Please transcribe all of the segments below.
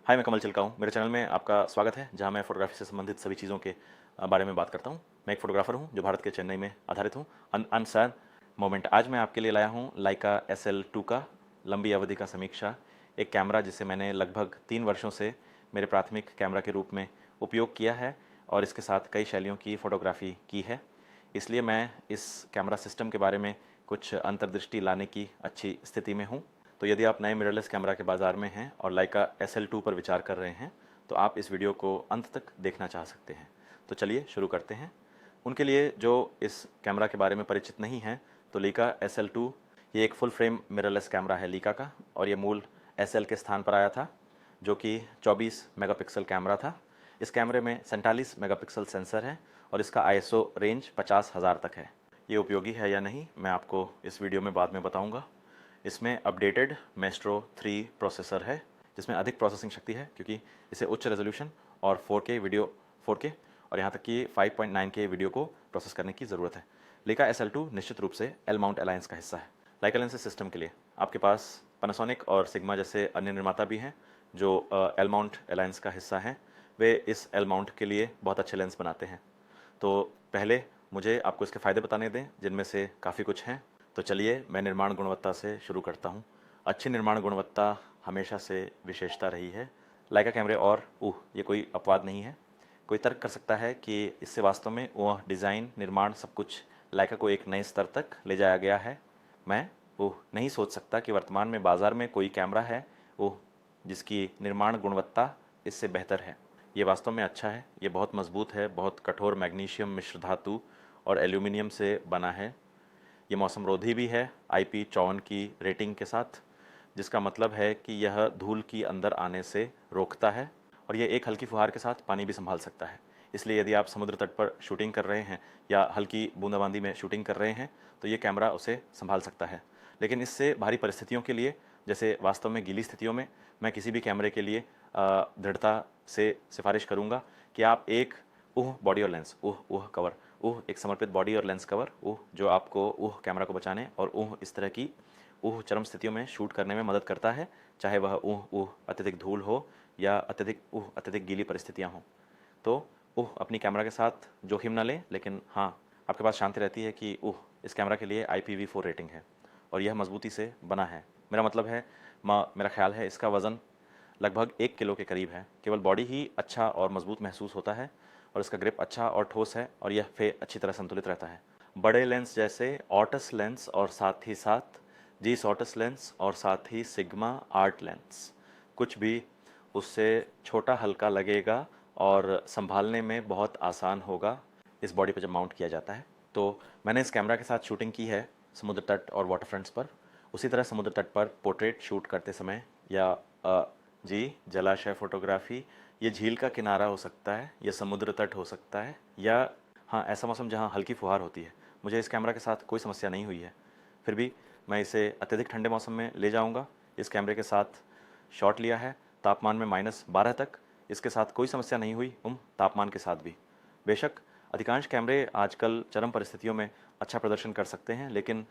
हाय, मैं कमल चिल्का हूँ। मेरे चैनल में आपका स्वागत है, जहाँ मैं फ़ोटोग्राफी से संबंधित सभी चीज़ों के बारे में बात करता हूँ। मैं एक फ़ोटोग्राफ़र हूँ जो भारत के चेन्नई में आधारित हूँ। अनसैड मोमेंट आज मैं आपके लिए लाया हूँ लाइका SL2 का लंबी अवधि का समीक्षा, एक कैमरा जिसे मैंने लगभग 3 वर्षों से मेरे प्राथमिक कैमरा के रूप में उपयोग किया है और इसके साथ कई शैलियों की फ़ोटोग्राफ़ी की है। इसलिए मैं इस कैमरा सिस्टम के बारे में कुछ अंतर्दृष्टि लाने की अच्छी स्थिति में हूँ। तो यदि आप नए मिररलेस कैमरा के बाज़ार में हैं और लाइका SL2 पर विचार कर रहे हैं तो आप इस वीडियो को अंत तक देखना चाह सकते हैं। तो चलिए शुरू करते हैं। उनके लिए जो इस कैमरा के बारे में परिचित नहीं हैं, तो लाइका SL2 ये एक फुल फ्रेम मिररलेस कैमरा है लीका का, और ये मूल SL के स्थान पर आया था जो कि 24 मेगापिक्सल कैमरा था। इस कैमरे में 47 मेगापिक्सल सेंसर है और इसका ISO रेंज 50,000 तक है। ये उपयोगी है या नहीं मैं आपको इस वीडियो में बाद में बताऊंगा। इसमें अपडेटेड मेस्ट्रो 3 प्रोसेसर है जिसमें अधिक प्रोसेसिंग शक्ति है, क्योंकि इसे उच्च रेजोल्यूशन और 4K वीडियो 4K और यहाँ तक कि 5.9K वीडियो को प्रोसेस करने की ज़रूरत है। लाइका SL2 निश्चित रूप से एल माउंट अलायंस का हिस्सा है। लाइका लेंसेज सिस्टम के लिए आपके पास पैनासोनिक और सिग्मा जैसे अन्य निर्माता भी हैं जो एल माउंट अलायंस का हिस्सा हैं। वे इस एल माउंट के लिए बहुत अच्छे लेंस बनाते हैं। तो पहले मुझे आपको इसके फ़ायदे बताने दें, जिनमें से काफ़ी कुछ हैं। तो चलिए मैं निर्माण गुणवत्ता से शुरू करता हूँ। अच्छी निर्माण गुणवत्ता हमेशा से विशेषता रही है लाइका कैमरे, और ये कोई अपवाद नहीं है। कोई तर्क कर सकता है कि इससे वास्तव में वह डिज़ाइन, निर्माण, सब कुछ लाइका को एक नए स्तर तक ले जाया गया है। मैं नहीं सोच सकता कि वर्तमान में बाज़ार में कोई कैमरा है जिसकी निर्माण गुणवत्ता इससे बेहतर है। ये वास्तव में अच्छा है। ये बहुत मजबूत है, बहुत कठोर मैग्नीशियम मिश्र धातु और एल्यूमिनियम से बना है। ये मौसमरोधी भी है IP54 की रेटिंग के साथ, जिसका मतलब है कि यह धूल की अंदर आने से रोकता है और यह एक हल्की फुहार के साथ पानी भी संभाल सकता है। इसलिए यदि आप समुद्र तट पर शूटिंग कर रहे हैं या हल्की बूंदाबांदी में शूटिंग कर रहे हैं तो ये कैमरा उसे संभाल सकता है। लेकिन इससे भारी परिस्थितियों के लिए, जैसे वास्तव में गीली स्थितियों में, मैं किसी भी कैमरे के लिए दृढ़ता से सिफारिश करूंगा कि आप एक बॉडी और लेंस कवर, एक समर्पित बॉडी और लेंस कवर जो आपको कैमरा को बचाने और इस तरह की चरम स्थितियों में शूट करने में मदद करता है, चाहे वह अत्यधिक धूल हो या अत्यधिक गीली परिस्थितियां हों। तो अपनी कैमरा के साथ जोखिम ना लें, लेकिन हाँ, आपके पास शांति रहती है कि इस कैमरा के लिए IPV4 रेटिंग है और यह मजबूती से बना है। मेरा मतलब है, मेरा ख्याल है इसका वज़न लगभग 1 किलो के करीब है। केवल बॉडी ही अच्छा और मजबूत महसूस होता है और इसका ग्रिप अच्छा और ठोस है और यह अच्छी तरह संतुलित रहता है। बड़े लेंस जैसे ऑटस लेंस और साथ जीस ऑटस लेंस और साथ ही सिग्मा आर्ट लेंस, कुछ भी उससे छोटा हल्का लगेगा और संभालने में बहुत आसान होगा इस बॉडी पर जब माउंट किया जाता है। तो मैंने इस कैमरा के साथ शूटिंग की है समुद्र तट और वाटर फ्रंट्स पर। उसी तरह समुद्र तट पर पोर्ट्रेट शूट करते समय या जी जलाशय फोटोग्राफी, ये झील का किनारा हो सकता है, ये समुद्र तट हो सकता है, या हाँ, ऐसा मौसम जहाँ हल्की फुहार होती है। मुझे इस कैमरा के साथ कोई समस्या नहीं हुई है। फिर भी मैं इसे अत्यधिक ठंडे मौसम में ले जाऊंगा। इस कैमरे के साथ शॉट लिया है तापमान में -12 तक, इसके साथ कोई समस्या नहीं हुई तापमान के साथ भी। बेशक अधिकांश कैमरे आजकल चरम परिस्थितियों में अच्छा प्रदर्शन कर सकते हैं, लेकिन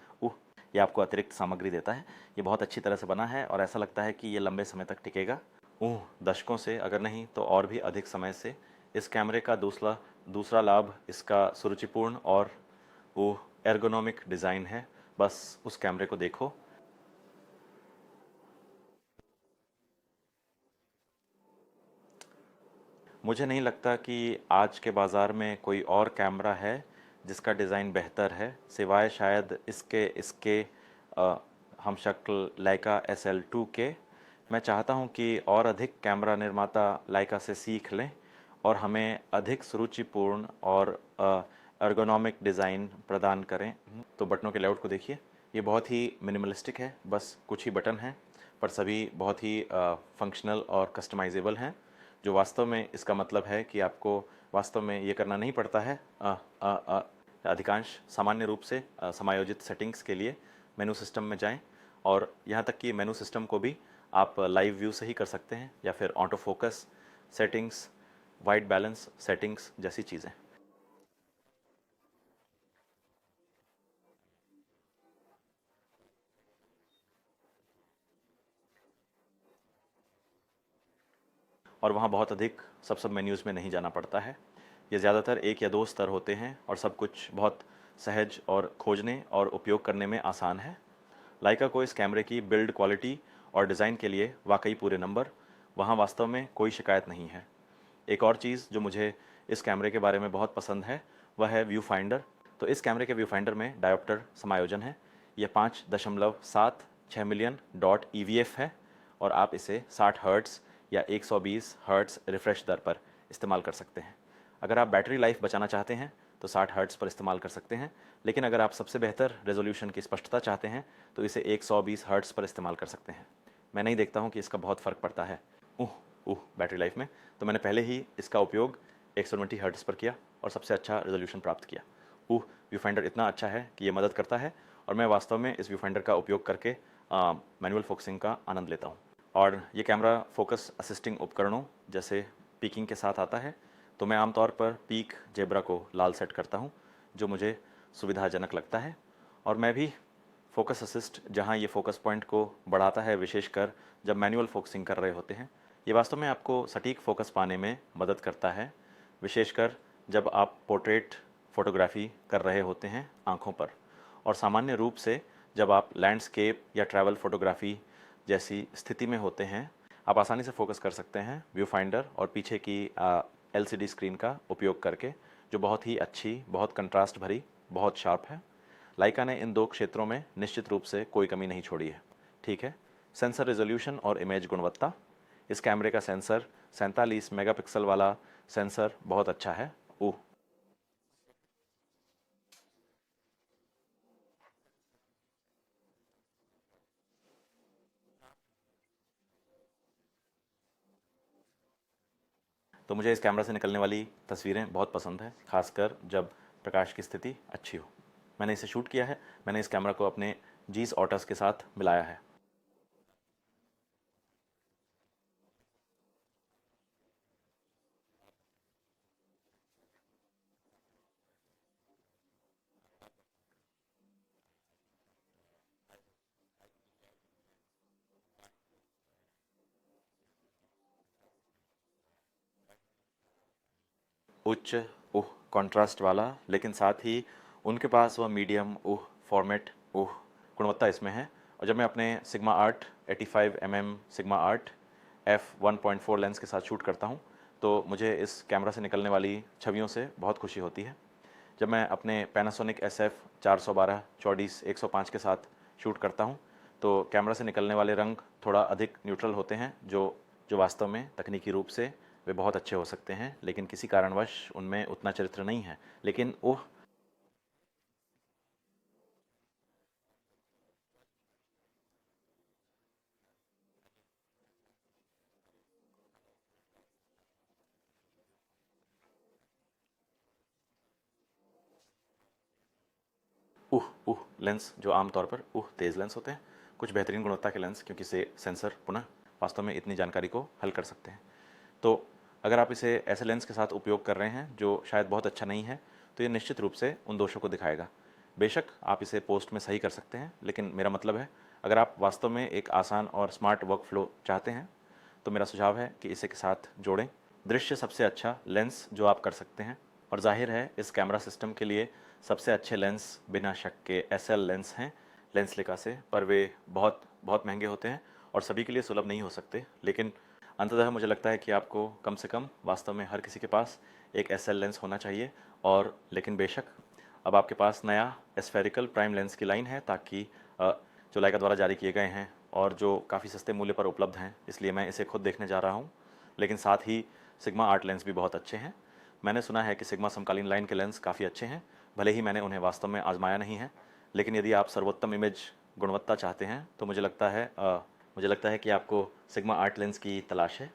ये आपको अतिरिक्त सामग्री देता है। ये बहुत अच्छी तरह से बना है और ऐसा लगता है कि ये लंबे समय तक टिकेगा। दशकों से, अगर नहीं तो और भी अधिक समय से। इस कैमरे का दूसरा लाभ इसका सुरुचिपूर्ण और एर्गोनॉमिक डिज़ाइन है। बस उस कैमरे को देखो। मुझे नहीं लगता कि आज के बाज़ार में कोई और कैमरा है जिसका डिज़ाइन बेहतर है, सिवाय शायद इसके इसके हमशक्ल लाइका SL2 के। मैं चाहता हूं कि और अधिक कैमरा निर्माता लाइका से सीख लें और हमें अधिक सुरुचिपूर्ण और एर्गोनॉमिक डिज़ाइन प्रदान करें। तो बटनों के लेआउट को देखिए, ये बहुत ही मिनिमलिस्टिक है। बस कुछ ही बटन हैं, पर सभी बहुत ही फंक्शनल और कस्टमाइजेबल हैं, जो वास्तव में इसका मतलब है कि आपको वास्तव में ये करना नहीं पड़ता है। अधिकांश सामान्य रूप से समायोजित सेटिंग्स के लिए मेनू सिस्टम में जाएं, और यहाँ तक कि मेनू सिस्टम को भी आप लाइव व्यू से ही कर सकते हैं, या फिर auto focus settings, white balance settings जैसी चीज़ें। और वहाँ बहुत अधिक सब मेन्यूज़ में नहीं जाना पड़ता है। ये ज़्यादातर एक या दो स्तर होते हैं और सब कुछ बहुत सहज और खोजने और उपयोग करने में आसान है। लाइका को इस कैमरे की बिल्ड क्वालिटी और डिज़ाइन के लिए वाकई पूरे नंबर। वहाँ वास्तव में कोई शिकायत नहीं है। एक और चीज़ जो मुझे इस कैमरे के बारे में बहुत पसंद है वह है व्यू फाइंडर। तो इस कैमरे के व्यू फाइंडर में डायोप्टर समायोजन है। यह 5.76 मिलियन डॉट EVF है और आप इसे 60 हर्ट्ज़ या 120 हर्ट्ज़ रिफ्रेश दर पर इस्तेमाल कर सकते हैं। अगर आप बैटरी लाइफ बचाना चाहते हैं तो 60 हर्ट्ज़ पर इस्तेमाल कर सकते हैं, लेकिन अगर आप सबसे बेहतर रेजोल्यूशन की स्पष्टता चाहते हैं तो इसे 120 हर्ट्ज़ पर इस्तेमाल कर सकते हैं। मैं नहीं देखता हूँ कि इसका बहुत फ़र्क पड़ता है बैटरी लाइफ में, तो मैंने पहले ही इसका उपयोग 120 हर्ट्ज़ पर किया और सबसे अच्छा रेजोल्यूशन प्राप्त किया। व्यू फाइंडर इतना अच्छा है कि ये मदद करता है और मैं वास्तव में इस व्यू फाइंडर का उपयोग करके मैनुअल फोकसिंग का आनंद लेता हूँ। और ये कैमरा फोकस असिस्टिंग उपकरणों जैसे पीकिंग के साथ आता है, तो मैं आमतौर पर पीक जेब्रा को लाल सेट करता हूँ जो मुझे सुविधाजनक लगता है। और मैं भी फोकस असिस्ट जहाँ ये फोकस पॉइंट को बढ़ाता है, विशेषकर जब मैनुअल फोकसिंग कर रहे होते हैं, ये वास्तव में आपको सटीक फोकस पाने में मदद करता है, विशेषकर जब आप पोर्ट्रेट फोटोग्राफी कर रहे होते हैं आँखों पर। और सामान्य रूप से जब आप लैंडस्केप या ट्रैवल फोटोग्राफी जैसी स्थिति में होते हैं, आप आसानी से फोकस कर सकते हैं व्यू फाइंडर और पीछे की LCD स्क्रीन का उपयोग करके, जो बहुत ही अच्छी, बहुत कंट्रास्ट भरी, बहुत शार्प है। लाइका ने इन दो क्षेत्रों में निश्चित रूप से कोई कमी नहीं छोड़ी है। ठीक है, सेंसर रेजोल्यूशन और इमेज गुणवत्ता। इस कैमरे का सेंसर 47 मेगापिक्सल वाला सेंसर बहुत अच्छा है। तो मुझे इस कैमरा से निकलने वाली तस्वीरें बहुत पसंद है, खासकर जब प्रकाश की स्थिति अच्छी हो। मैंने इसे शूट किया है। मैंने इस कैमरा को अपने जीस ऑटस के साथ मिलाया है। उच्च कंट्रास्ट वाला, लेकिन साथ ही उनके पास वह मीडियम फॉर्मेट गुणवत्ता इसमें है। और जब मैं अपने sigma art 85 sigma art f1.4 lens के साथ शूट करता हूँ तो मुझे इस कैमरा से निकलने वाली छवियों से बहुत खुशी होती है। जब मैं अपने पैनासोनिक SF 412 चौड़ीस 105 के साथ शूट करता हूँ तो कैमरा से निकलने वाले रंग थोड़ा अधिक न्यूट्रल होते हैं, जो जो वास्तव में तकनीकी रूप से वे बहुत अच्छे हो सकते हैं, लेकिन किसी कारणवश उनमें उतना चरित्र नहीं है। लेकिन लेंस जो आमतौर पर तेज़ लेंस होते हैं, कुछ बेहतरीन गुणवत्ता के लेंस, क्योंकि से सेंसर पुनः वास्तव में इतनी जानकारी को हल कर सकते हैं। तो अगर आप इसे ऐसे लेंस के साथ उपयोग कर रहे हैं जो शायद बहुत अच्छा नहीं है, तो ये निश्चित रूप से उन दोषों को दिखाएगा। बेशक आप इसे पोस्ट में सही कर सकते हैं, लेकिन मेरा मतलब है, अगर आप वास्तव में एक आसान और स्मार्ट वर्क फ्लो चाहते हैं तो मेरा सुझाव है कि इसे के साथ जोड़ें। दृश्य सबसे अच्छा लेंस जो आप कर सकते हैं, और जाहिर है इस कैमरा सिस्टम के लिए सबसे अच्छे लेंस बिना शक के SL लेंस हैं लेंसलेका से, पर वे बहुत बहुत महंगे होते हैं और सभी के लिए सुलभ नहीं हो सकते। लेकिन अंततः मुझे लगता है कि आपको कम से कम वास्तव में हर किसी के पास एक SL लेंस होना चाहिए। और लेकिन बेशक अब आपके पास नया स्फेरिकल प्राइम लेंस की लाइन है, ताकि जो लाइका द्वारा जारी किए गए हैं और जो काफ़ी सस्ते मूल्य पर उपलब्ध हैं, इसलिए मैं इसे खुद देखने जा रहा हूँ। लेकिन साथ ही सिग्मा आर्ट लेंस भी बहुत अच्छे हैं। मैंने सुना है कि सिग्मा समकालीन लाइन के लेंस काफ़ी अच्छे हैं, भले ही मैंने उन्हें वास्तव में आजमाया नहीं है। लेकिन यदि आप सर्वोत्तम इमेज गुणवत्ता चाहते हैं तो मुझे लगता है कि आपको सिग्मा आर्ट लेंस की तलाश है।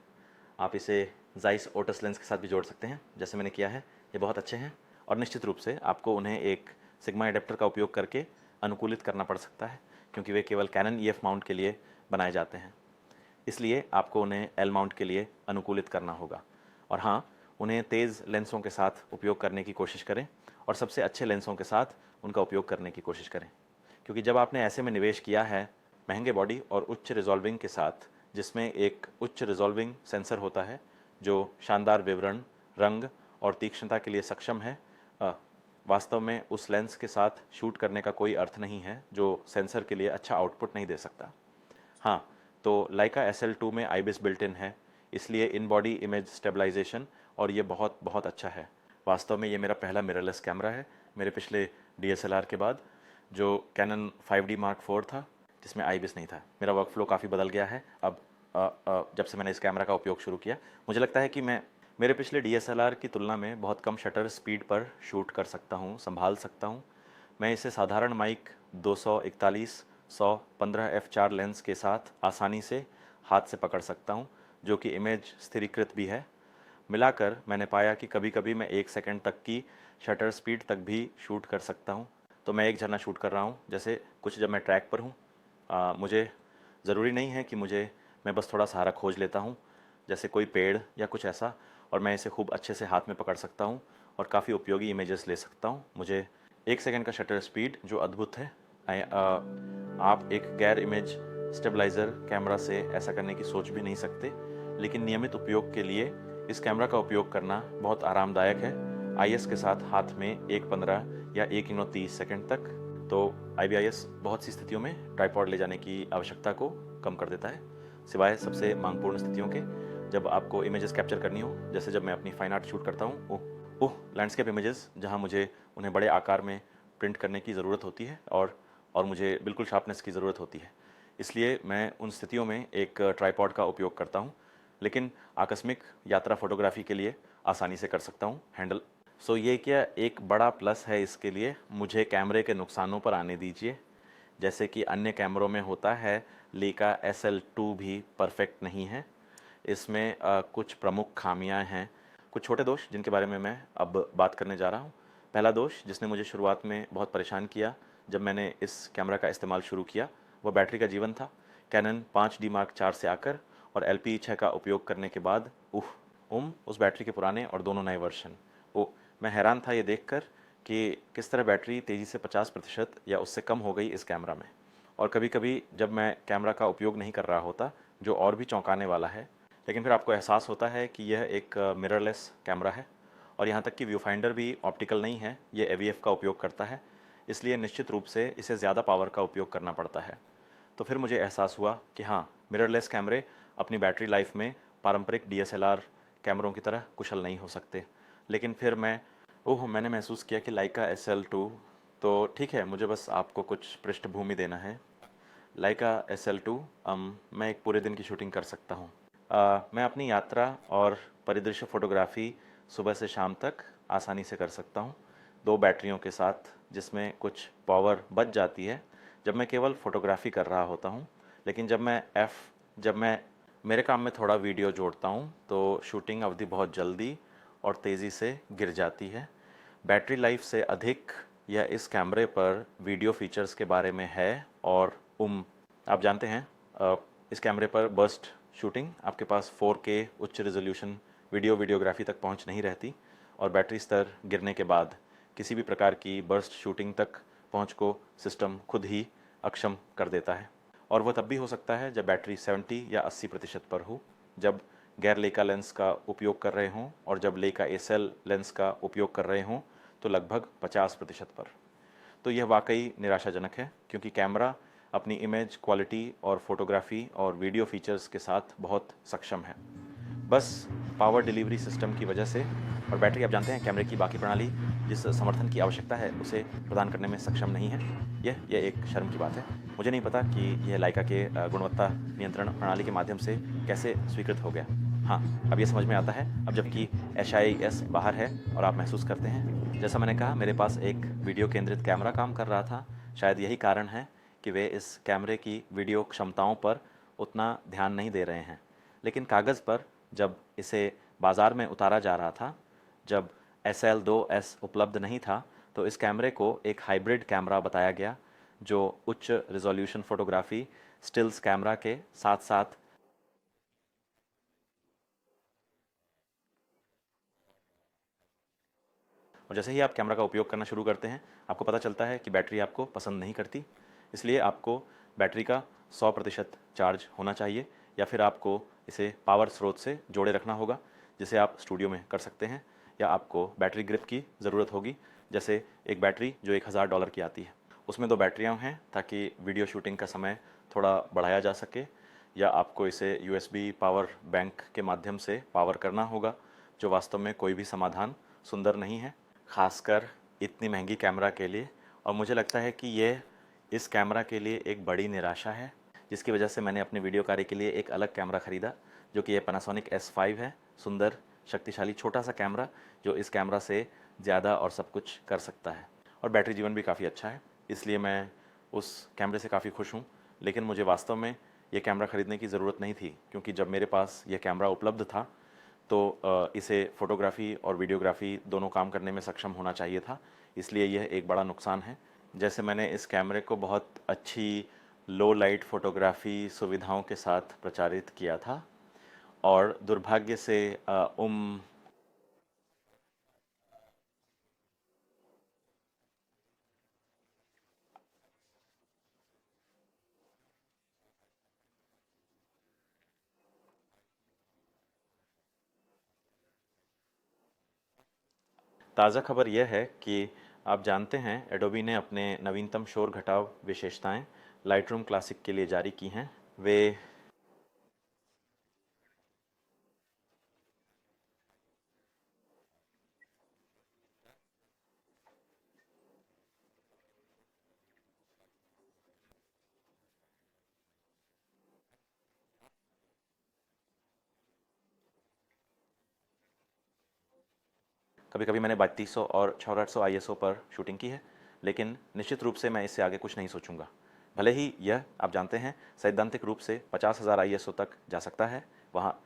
आप इसे जाइस ओटस लेंस के साथ भी जोड़ सकते हैं, जैसे मैंने किया है। ये बहुत अच्छे हैं और निश्चित रूप से आपको उन्हें एक सिग्मा एडेप्टर का उपयोग करके अनुकूलित करना पड़ सकता है, क्योंकि वे केवल कैनन EF माउंट के लिए बनाए जाते हैं। इसलिए आपको उन्हें L माउंट के लिए अनुकूलित करना होगा। और हाँ, उन्हें तेज़ लेंसों के साथ उपयोग करने की कोशिश करें और सबसे अच्छे लेंसों के साथ उनका उपयोग करने की कोशिश करें, क्योंकि जब आपने ऐसे में निवेश किया है महंगे बॉडी और उच्च रिजॉल्विंग के साथ, जिसमें एक उच्च रिजॉल्विंग सेंसर होता है जो शानदार विवरण, रंग और तीक्ष्णता के लिए सक्षम है, वास्तव में उस लेंस के साथ शूट करने का कोई अर्थ नहीं है जो सेंसर के लिए अच्छा आउटपुट नहीं दे सकता। हाँ, तो लाइका SL2 में आईबिस बिल्ट इन है, इसलिए इन बॉडी इमेज स्टेबलाइजेशन और ये बहुत बहुत अच्छा है। वास्तव में ये मेरा पहला मिररलेस कैमरा है मेरे पिछले DSLR के बाद, जो कैनन 5D Mark IV था जिसमें आईबिस नहीं था। मेरा वर्क फ्लो काफ़ी बदल गया है अब जब से मैंने इस कैमरा का उपयोग शुरू किया। मुझे लगता है कि मैं मेरे पिछले DSLR की तुलना में बहुत कम शटर स्पीड पर शूट कर सकता हूँ, संभाल सकता हूँ। मैं इसे साधारण माइक 241 115 f4 लेंस के साथ आसानी से हाथ से पकड़ सकता हूँ, जो कि इमेज स्थिरीकृत भी है। मिलाकर मैंने पाया कि कभी कभी मैं 1 सेकंड तक की शटर स्पीड तक भी शूट कर सकता हूँ। तो मैं एक झरना शूट कर रहा हूँ, जैसे कुछ जब मैं ट्रैक पर हूँ, मुझे ज़रूरी नहीं है कि मैं बस थोड़ा सहारा खोज लेता हूँ, जैसे कोई पेड़ या कुछ ऐसा, और मैं इसे खूब अच्छे से हाथ में पकड़ सकता हूँ और काफ़ी उपयोगी इमेजेस ले सकता हूँ। मुझे 1 सेकंड का शटर स्पीड जो अद्भुत है। आप एक गैर इमेज स्टेबलाइज़र कैमरा से ऐसा करने की सोच भी नहीं सकते, लेकिन नियमित उपयोग के लिए इस कैमरा का उपयोग करना बहुत आरामदायक है। IS के साथ हाथ में 1:15 या 1:30 सेकंड तक। तो IBIS बहुत सी स्थितियों में ट्राइपॉड ले जाने की आवश्यकता को कम कर देता है, सिवाय सबसे मांगपूर्ण स्थितियों के, जब आपको इमेजेस कैप्चर करनी हो, जैसे जब मैं अपनी फाइन आर्ट शूट करता हूँ। लैंडस्केप इमेजेस जहाँ मुझे उन्हें बड़े आकार में प्रिंट करने की ज़रूरत होती है और मुझे बिल्कुल शार्पनेस की ज़रूरत होती है, इसलिए मैं उन स्थितियों में एक ट्राइपॉड का उपयोग करता हूँ। लेकिन आकस्मिक यात्रा फोटोग्राफी के लिए आसानी से कर सकता हूँ हैंडल। ये क्या एक बड़ा प्लस है इसके लिए। मुझे कैमरे के नुकसानों पर आने दीजिए। जैसे कि अन्य कैमरों में होता है, लेका SL2 भी परफेक्ट नहीं है। इसमें कुछ प्रमुख खामियां हैं, कुछ छोटे दोष जिनके बारे में मैं अब बात करने जा रहा हूं। पहला दोष जिसने मुझे शुरुआत में बहुत परेशान किया जब मैंने इस कैमरा का इस्तेमाल शुरू किया, वह बैटरी का जीवन था। कैनन 5D Mark IV से आकर और LPE 6 का उपयोग करने के बाद उस बैटरी के पुराने और दोनों नए वर्जन, मैं हैरान था ये देखकर कि किस तरह बैटरी तेज़ी से 50% या उससे कम हो गई इस कैमरा में। और कभी कभी जब मैं कैमरा का उपयोग नहीं कर रहा होता, जो और भी चौंकाने वाला है, लेकिन फिर आपको एहसास होता है कि यह एक मिररलेस कैमरा है और यहाँ तक कि व्यू फाइंडर भी ऑप्टिकल नहीं है, ये AVF का उपयोग करता है, इसलिए निश्चित रूप से इसे ज़्यादा पावर का उपयोग करना पड़ता है। तो फिर मुझे एहसास हुआ कि हाँ, मिररलेस कैमरे अपनी बैटरी लाइफ में पारंपरिक DSLR कैमरों की तरह कुशल नहीं हो सकते। लेकिन फिर मैंने महसूस किया कि लाइका SL2 तो ठीक है, मुझे बस आपको कुछ पृष्ठभूमि देना है। लाइका SL2 मैं एक पूरे दिन की शूटिंग कर सकता हूँ। मैं अपनी यात्रा और परिदृश्य फोटोग्राफी सुबह से शाम तक आसानी से कर सकता हूँ, 2 बैटरियों के साथ, जिसमें कुछ पावर बच जाती है जब मैं केवल फोटोग्राफी कर रहा होता हूँ। लेकिन जब मैं मेरे काम में थोड़ा वीडियो जोड़ता हूँ तो शूटिंग अवधि बहुत जल्दी और तेज़ी से गिर जाती है। बैटरी लाइफ से अधिक यह इस कैमरे पर वीडियो फीचर्स के बारे में है। और आप जानते हैं, इस कैमरे पर बर्स्ट शूटिंग, आपके पास 4K उच्च रेजोल्यूशन वीडियोग्राफी तक पहुंच नहीं रहती और बैटरी स्तर गिरने के बाद किसी भी प्रकार की बर्स्ट शूटिंग तक पहुंच को सिस्टम खुद ही अक्षम कर देता है। और वह तब भी हो सकता है जब बैटरी 70 या 80% पर हो, जब गैर लेका लेंस का उपयोग कर रहे हों, और जब लेका SL लेंस का उपयोग कर रहे हों तो लगभग 50% पर। तो यह वाकई निराशाजनक है, क्योंकि कैमरा अपनी इमेज क्वालिटी और फोटोग्राफी और वीडियो फीचर्स के साथ बहुत सक्षम है, बस पावर डिलीवरी सिस्टम की वजह से। और बैटरी, आप जानते हैं, कैमरे की बाकी प्रणाली जिस समर्थन की आवश्यकता है उसे प्रदान करने में सक्षम नहीं है। यह एक शर्म की बात है। मुझे नहीं पता कि यह लाइका के गुणवत्ता नियंत्रण प्रणाली के माध्यम से कैसे स्वीकृत हो गया। हाँ, अब यह समझ में आता है, अब जबकि HIS बाहर है और आप महसूस करते हैं। जैसा मैंने कहा, मेरे पास एक वीडियो केंद्रित कैमरा काम कर रहा था। शायद यही कारण है कि वे इस कैमरे की वीडियो क्षमताओं पर उतना ध्यान नहीं दे रहे हैं। लेकिन कागज़ पर जब इसे बाज़ार में उतारा जा रहा था, जब SL2S उपलब्ध नहीं था, तो इस कैमरे को एक हाइब्रिड कैमरा बताया गया, जो उच्च रिजोल्यूशन फोटोग्राफी स्टिल्स कैमरा के साथ साथ और जैसे ही आप कैमरा का उपयोग करना शुरू करते हैं, आपको पता चलता है कि बैटरी आपको पसंद नहीं करती। इसलिए आपको बैटरी का 100% चार्ज होना चाहिए, या फिर आपको इसे पावर स्रोत से जोड़े रखना होगा, जिसे आप स्टूडियो में कर सकते हैं, या आपको बैटरी ग्रिप की ज़रूरत होगी, जैसे एक बैटरी जो $1000 की आती है, उसमें 2 बैटरियाँ हैं ताकि वीडियो शूटिंग का समय थोड़ा बढ़ाया जा सके, या आपको इसे USB पावर बैंक के माध्यम से पावर करना होगा, जो वास्तव में कोई भी समाधान सुंदर नहीं है, खासकर इतनी महंगी कैमरा के लिए। और मुझे लगता है कि ये इस कैमरा के लिए एक बड़ी निराशा है, जिसकी वजह से मैंने अपने वीडियो कार्य के लिए एक अलग कैमरा ख़रीदा, जो कि ये Panasonic S5 है। सुंदर, शक्तिशाली, छोटा सा कैमरा जो इस कैमरा से ज़्यादा और सब कुछ कर सकता है, और बैटरी जीवन भी काफ़ी अच्छा है, इसलिए मैं उस कैमरे से काफ़ी खुश हूँ। लेकिन मुझे वास्तव में ये कैमरा ख़रीदने की ज़रूरत नहीं थी, क्योंकि जब मेरे पास ये कैमरा उपलब्ध था तो इसे फ़ोटोग्राफ़ी और वीडियोग्राफ़ी दोनों काम करने में सक्षम होना चाहिए था, इसलिए यह एक बड़ा नुकसान है। जैसे मैंने इस कैमरे को बहुत अच्छी लो लाइट फ़ोटोग्राफ़ी सुविधाओं के साथ प्रचारित किया था, और दुर्भाग्य से ताज़ा खबर यह है कि आप जानते हैं एडोबी ने अपने नवीनतम शोर घटाव विशेषताएं लाइटरूम क्लासिक के लिए जारी की हैं। वे कभी कभी मैंने 3200 और 6400 ISO पर शूटिंग की है, लेकिन निश्चित रूप से मैं इससे आगे कुछ नहीं सोचूंगा। भले ही यह, आप जानते हैं, सैद्धांतिक रूप से 50,000 ISO तक जा सकता है। वहाँ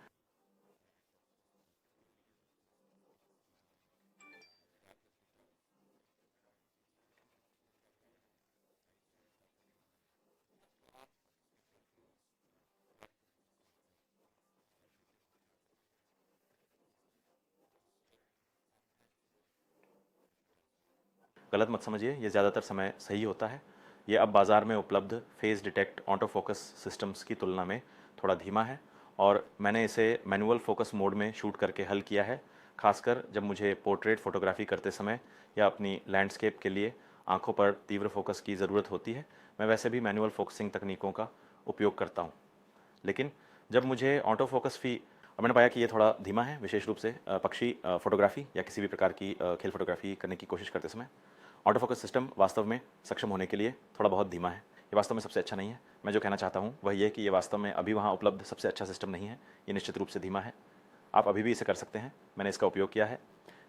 गलत मत समझिए, ये ज़्यादातर समय सही होता है। ये अब बाज़ार में उपलब्ध face detect auto focus systems की तुलना में थोड़ा धीमा है, और मैंने इसे मैनुअल फोकस मोड में शूट करके हल किया है, खासकर जब मुझे पोर्ट्रेट फ़ोटोग्राफी करते समय या अपनी लैंडस्केप के लिए आंखों पर तीव्र फोकस की ज़रूरत होती है। मैं वैसे भी मैनुअल फोकसिंग तकनीकों का उपयोग करता हूँ, लेकिन जब मुझे ऑटो फोकस फी, और मैंने पाया कि ये थोड़ा धीमा है, विशेष रूप से पक्षी फोटोग्राफी या किसी भी प्रकार की खेल फोटोग्राफी करने की कोशिश करते समय ऑटो फोकस सिस्टम वास्तव में सक्षम होने के लिए थोड़ा बहुत धीमा है। ये वास्तव में सबसे अच्छा नहीं है। मैं जो कहना चाहता हूँ वह ये कि ये वास्तव में अभी वहाँ उपलब्ध सबसे अच्छा सिस्टम नहीं है, ये निश्चित रूप से धीमा है। आप अभी भी इसे कर सकते हैं, मैंने इसका उपयोग किया है,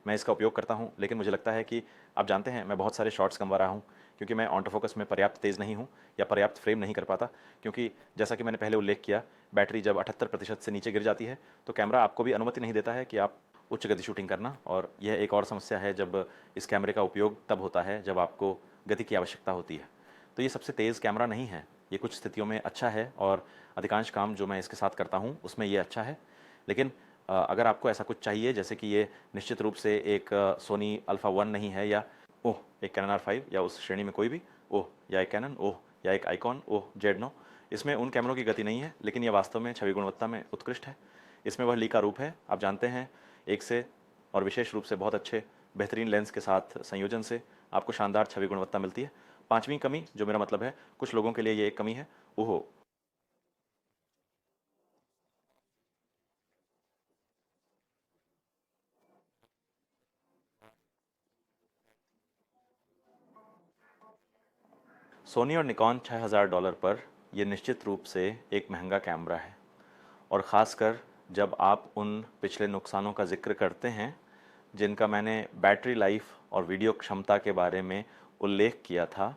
मैं इसका उपयोग करता हूँ, लेकिन मुझे लगता है कि आप जानते हैं मैं बहुत सारे शॉट्स कमवा रहा हूँ, क्योंकि मैं ऑटो फोकस में पर्याप्त तेज़ नहीं हूँ या पर्याप्त फ्रेम नहीं कर पाता, क्योंकि जैसा कि मैंने पहले उल्लेख किया, बैटरी जब 78% से नीचे गिर जाती है तो कैमरा आपको भी अनुमति नहीं देता है कि आप उच्च गति शूटिंग करना। और यह एक और समस्या है जब इस कैमरे का उपयोग तब होता है जब आपको गति की आवश्यकता होती है। तो ये सबसे तेज़ कैमरा नहीं है, ये कुछ स्थितियों में अच्छा है, और अधिकांश काम जो मैं इसके साथ करता हूँ उसमें ये अच्छा है। लेकिन अगर आपको ऐसा कुछ चाहिए, जैसे कि ये निश्चित रूप से एक सोनी अल्फ़ा 1 नहीं है, या ओह एक कैनन R5 या उस श्रेणी में कोई भी, ओह या एक कैनन, ओह या एक आइकॉन, ओह Z9, इसमें उन कैमरों की गति नहीं है, लेकिन ये वास्तव में छवि गुणवत्ता में उत्कृष्ट है। इसमें वह ली का रूप है, आप जानते हैं, एक से, और विशेष रूप से बहुत अच्छे बेहतरीन लेंस के साथ संयोजन से आपको शानदार छवि गुणवत्ता मिलती है। पांचवी कमी, जो मेरा मतलब है कुछ लोगों के लिए ये एक कमी है, ओह सोनी और निकॉन $6000 पर यह निश्चित रूप से एक महंगा कैमरा है, और ख़ासकर जब आप उन पिछले नुकसानों का जिक्र करते हैं जिनका मैंने बैटरी लाइफ और वीडियो क्षमता के बारे में उल्लेख किया था,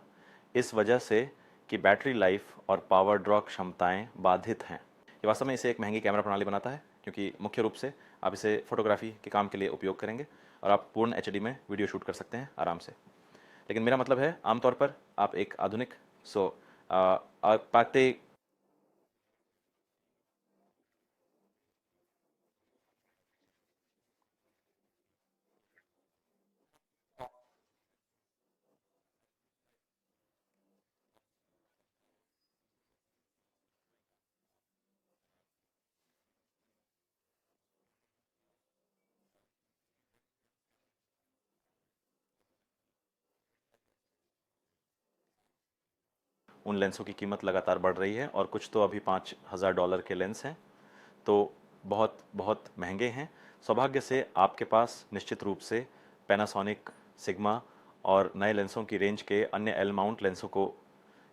इस वजह से कि बैटरी लाइफ और पावर ड्रॉ क्षमताएं बाधित हैं। ये वास्तव में इसे एक महंगी कैमरा प्रणाली बनाता है, क्योंकि मुख्य रूप से आप इसे फोटोग्राफी के काम के लिए उपयोग करेंगे, और आप पूर्ण HD में वीडियो शूट कर सकते हैं आराम से। लेकिन मेरा मतलब है आमतौर पर आप एक आधुनिक, सो आप पाते उन लेंसों की कीमत लगातार बढ़ रही है और कुछ तो अभी $5,000 के लेंस हैं, तो बहुत बहुत महंगे हैं। सौभाग्य से आपके पास निश्चित रूप से पैनासोनिक, सिग्मा और नए लेंसों की रेंज के अन्य एल माउंट लेंसों को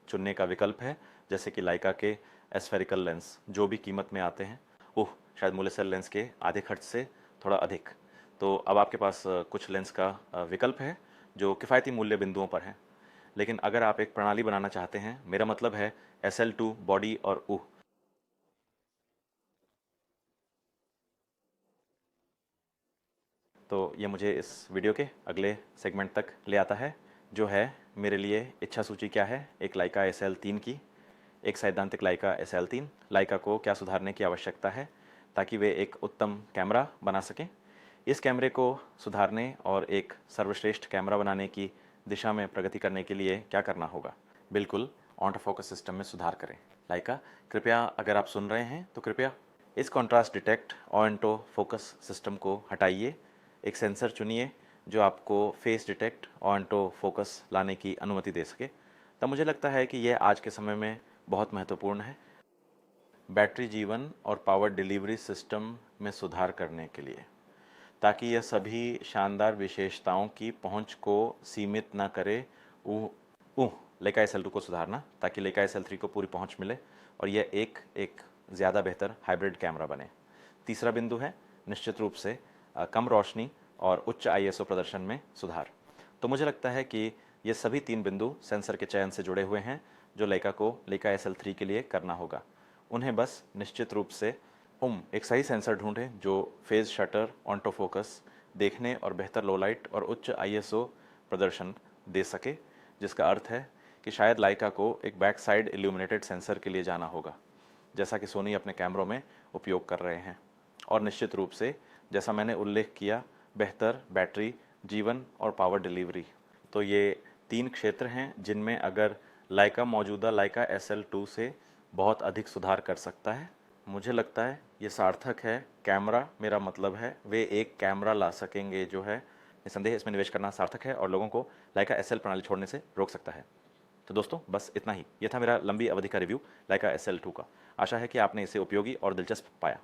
चुनने का विकल्प है, जैसे कि लाइका के एस्फेरिकल लेंस जो भी कीमत में आते हैं, शायद मूल्य सेल लेंस के आधे खर्च से थोड़ा अधिक। तो अब आपके पास कुछ लेंस का विकल्प है जो किफ़ायती मूल्य बिंदुओं पर हैं। लेकिन अगर आप एक प्रणाली बनाना चाहते हैं, मेरा मतलब है SL2 बॉडी और तो ये मुझे इस वीडियो के अगले सेगमेंट तक ले आता है, जो है मेरे लिए इच्छा सूची क्या है एक लाइका SL3 की, एक सैद्धांतिक लाइका SL3। लाइका को क्या सुधारने की आवश्यकता है ताकि वे एक उत्तम कैमरा बना सकें। इस कैमरे को सुधारने और एक सर्वश्रेष्ठ कैमरा बनाने की दिशा में प्रगति करने के लिए क्या करना होगा? बिल्कुल, ऑटो फोकस सिस्टम में सुधार करें। लाइका, कृपया अगर आप सुन रहे हैं तो कृपया इस contrast detect auto focus system को हटाइए। एक सेंसर चुनिए जो आपको फेस डिटेक्ट ऑटो फोकस लाने की अनुमति दे सके। तब मुझे लगता है कि यह आज के समय में बहुत महत्वपूर्ण है बैटरी जीवन और पावर डिलीवरी सिस्टम में सुधार करने के लिए, ताकि यह सभी शानदार विशेषताओं की पहुंच को सीमित ना करे। लेका SL2 को सुधारना ताकि लेका SL3 को पूरी पहुंच मिले और यह एक ज़्यादा बेहतर हाइब्रिड कैमरा बने। तीसरा बिंदु है निश्चित रूप से कम रोशनी और उच्च ISO प्रदर्शन में सुधार। तो मुझे लगता है कि ये सभी 3 बिंदु सेंसर के चयन से जुड़े हुए हैं जो लेका को लेका SL3 के लिए करना होगा। उन्हें बस निश्चित रूप से एक सही सेंसर ढूंढें जो फेज शटर, ऑटो फोकस देखने और बेहतर लो लाइट और उच्च ISO प्रदर्शन दे सके, जिसका अर्थ है कि शायद लाइका को एक बैक साइड इल्यूमिनेटेड सेंसर के लिए जाना होगा, जैसा कि सोनी अपने कैमरों में उपयोग कर रहे हैं। और निश्चित रूप से जैसा मैंने उल्लेख किया, बेहतर बैटरी जीवन और पावर डिलीवरी। तो ये 3 क्षेत्र हैं जिनमें अगर लाइका मौजूदा लाइका SL2 से बहुत अधिक सुधार कर सकता है, मुझे लगता है ये सार्थक है। कैमरा, मेरा मतलब है वे एक कैमरा ला सकेंगे जो है निसंदेह इसमें निवेश करना सार्थक है और लोगों को लाइका SL प्रणाली छोड़ने से रोक सकता है। तो दोस्तों, बस इतना ही। ये था मेरा लंबी अवधि का रिव्यू लाइका SL2 का। आशा है कि आपने इसे उपयोगी और दिलचस्प पाया।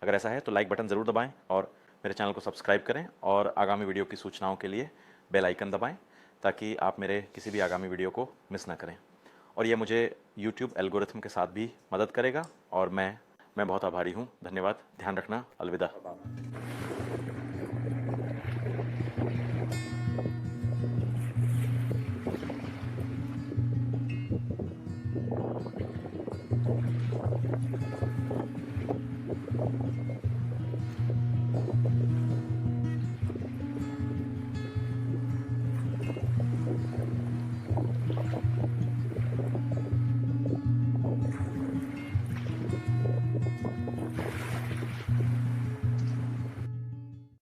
अगर ऐसा है तो लाइक बटन ज़रूर दबाएं और मेरे चैनल को सब्सक्राइब करें और आगामी वीडियो की सूचनाओं के लिए बेल आइकन दबाएं ताकि आप मेरे किसी भी आगामी वीडियो को मिस ना करें। और यह मुझे YouTube एल्गोरिथम के साथ भी मदद करेगा और मैं बहुत आभारी हूँ। धन्यवाद, ध्यान रखना, अलविदा।